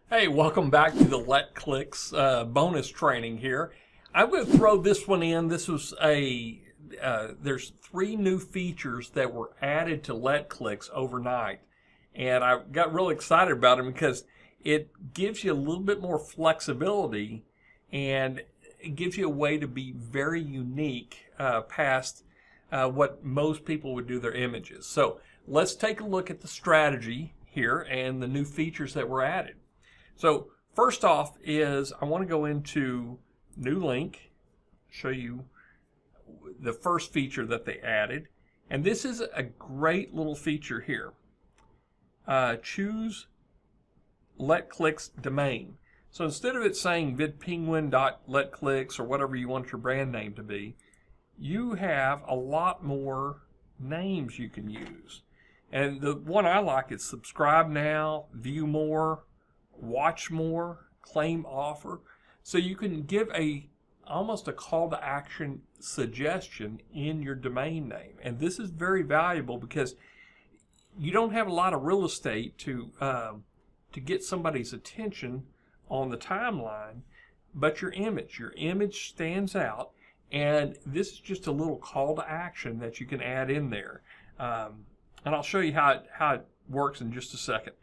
Hey, welcome back to the LetClicks bonus training here. I'm going to throw this one in. This was there's 3 new features that were added to LetClicks overnight. And I got really excited about them because it gives you a little bit more flexibility and it gives you a way to be very unique past what most people would do their images. So let's take a look at the strategy here and the new features that were added. So first off is I want to go into new link, show you the first feature that they added. And this is a great little feature here. Choose LetClicks domain. So instead of it saying vidpenguin.letclicks or whatever you want your brand name to be, you have a lot more names you can use. And the one I like is subscribe now, view more, watch more, claim offer. So you can give almost a call to action suggestion in your domain name. And this is very valuable because you don't have a lot of real estate to get somebody's attention on the timeline, but your image stands out. And this is just a little call to action that you can add in there. And I'll show you how it works in just a second.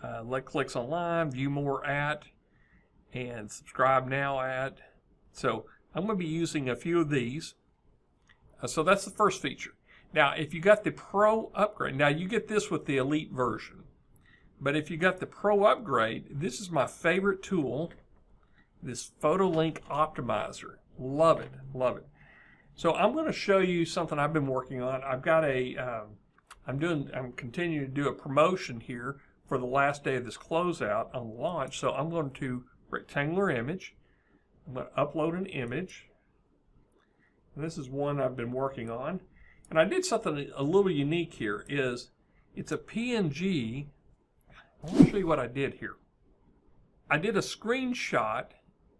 LetClicks online, view more at, and subscribe now at. So I'm going to be using a few of these. So that's the first feature. Now, if you got the Pro upgrade, now you get this with the Elite version. But if you got the Pro upgrade, this is my favorite tool, this Photo Link Optimizer. Love it, love it. So I'm going to show you something I've been working on. I've got I'm continuing to do a promotion here for the last day of this closeout on launch. So I'm going to rectangular image. I'm going to upload an image. And this is one I've been working on. And I did something a little unique here. It's a PNG. I want to show you what I did here. I did a screenshot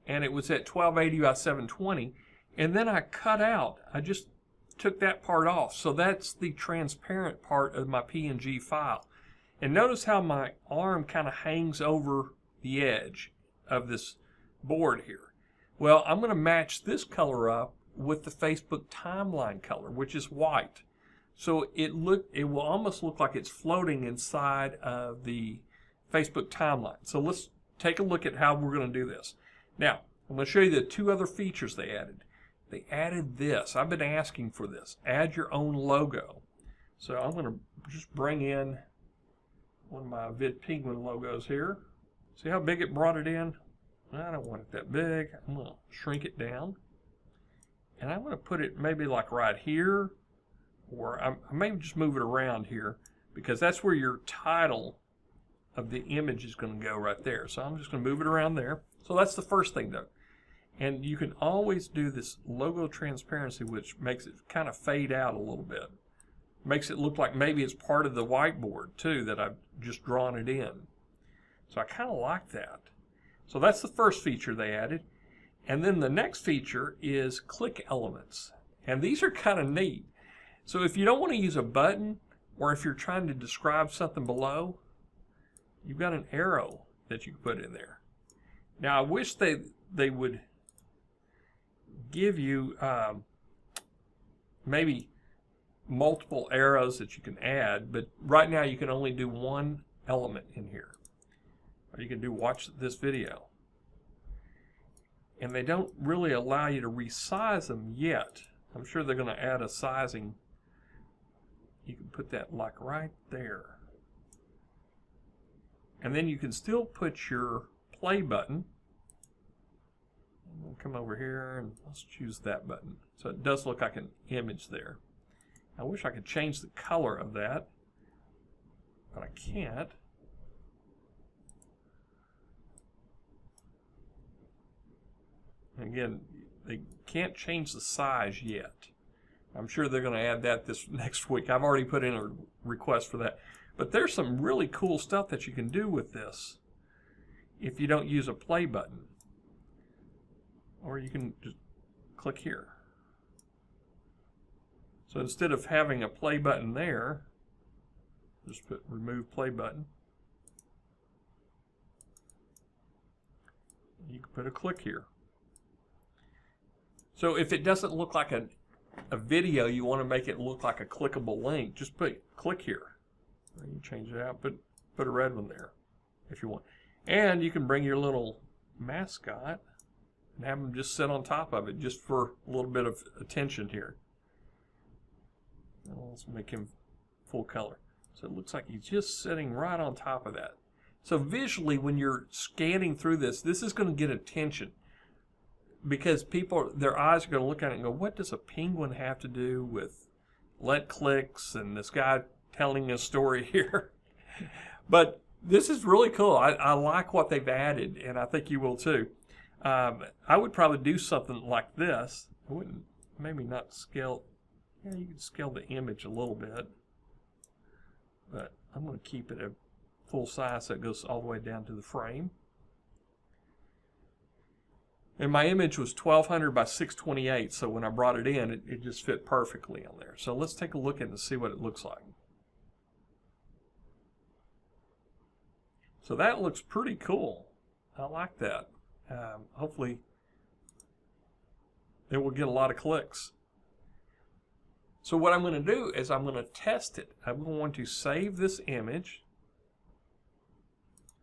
and it was at 1280 by 720. And then I cut out. I just took that part off. So that's the transparent part of my PNG file. And notice how my arm kind of hangs over the edge of this board here. Well, I'm going to match this color up with the Facebook timeline color, which is white. So it will almost look like it's floating inside of the Facebook timeline. So let's take a look at how we're going to do this. Now, I'm going to show you the 2 other features they added. They added this. I've been asking for this. Add your own logo. So I'm going to just bring in one of my VidPenguin logos here. See how big it brought it in? I don't want it that big. I'm going to shrink it down. And I'm going to put it maybe like right here, or I may just move it around here because that's where your title of the image is going to go right there. So I'm just going to move it around there. So that's the first thing though. And you can always do this logo transparency, which makes it kind of fade out a little bit. Makes it look like maybe it's part of the whiteboard too that I've just drawn it in. So I kind of like that. So that's the first feature they added. And then the next feature is click elements. And these are kind of neat. So if you don't want to use a button, or if you're trying to describe something below, you've got an arrow that you can put in there. Now I wish they would give you maybe multiple arrows that you can add, but right now you can only do one element in here. Or you can do watch this video. And they don't really allow you to resize them yet. I'm sure they're going to add a sizing. You can put that like right there. And then you can still put your play button. We'll come over here and let's choose that button. So it does look like an image there. I wish I could change the color of that, but I can't. Again, they can't change the size yet. I'm sure they're going to add that this next week. I've already put in a request for that. But there's some really cool stuff that you can do with this if you don't use a play button. Or you can just click here. So instead of having a play button there, just put remove play button. can put a click here. So if it doesn't look like a video, you want to make it look like a clickable link, just put click here. You change it out, put a red one there if you want. And you can bring your little mascot and have him just sit on top of it just for a little bit of attention here. Let's make him full color. So it looks like he's just sitting right on top of that. So visually, when you're scanning through this is going to get attention, because people, their eyes are going to look at it and go, what does a penguin have to do with LetClicks and this guy telling a story here? But this is really cool. I like what they've added, and I think you will too. I would probably do something like this. I wouldn't, maybe not scale. Yeah, you can scale the image a little bit, but I'm going to keep it at full size so it goes all the way down to the frame. And my image was 1200 by 628, so when I brought it in, it just fit perfectly on there. So let's take a look at it and see what it looks like. So that looks pretty cool. I like that. Hopefully it will get a lot of clicks. So what I'm going to do is I'm going to test it. I'm going to save this image.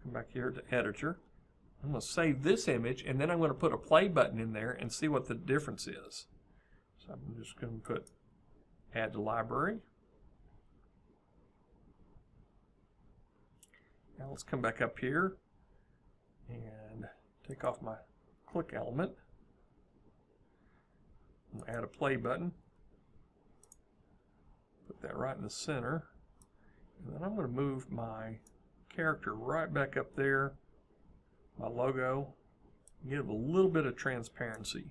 Come back here to editor. I'm going to save this image, and then I'm going to put a play button in there and see what the difference is. So I'm just going to put add to library. Now let's come back up here and take off my click element. I'm going to add a play button. Put that right in the center. And then I'm going to move my character right back up there. My logo, give a little bit of transparency.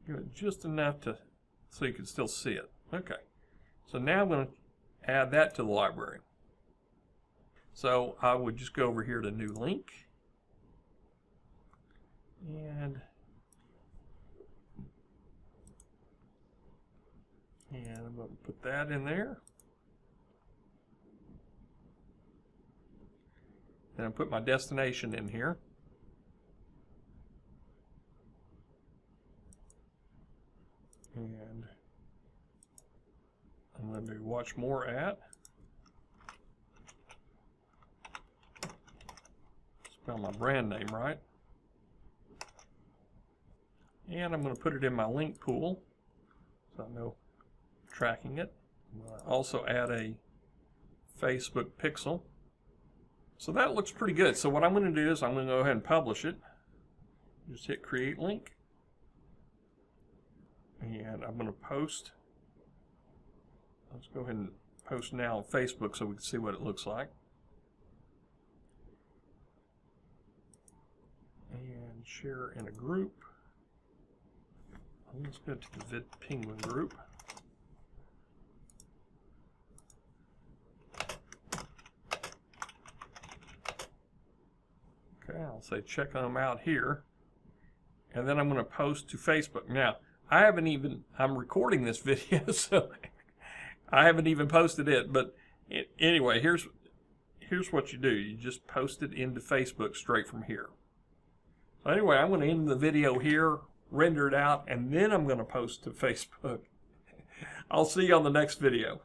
Give it just enough so you can still see it. Okay, so now I'm going to add that to the library. So I would just go over here to new link, and I'm going to put that in there. Then I put my destination in here. And I'm going to do watch more at. Spell my brand name right. And I'm going to put it in my link pool so I know tracking it. Also add a Facebook pixel. So that looks pretty good. So what I'm going to do is I'm going to go ahead and publish it. Just hit create link. And I'm going to post. Let's go ahead and post now on Facebook so we can see what it looks like. And share in a group. Let's go to the VidPenguin group. Okay, I'll say check them out here. And then I'm going to post to Facebook. Now, I'm recording this video, so I haven't even posted it. But anyway, here's what you do. You just post it into Facebook straight from here. So anyway, I'm going to end the video here, render it out, and then I'm going to post to Facebook. I'll see you on the next video.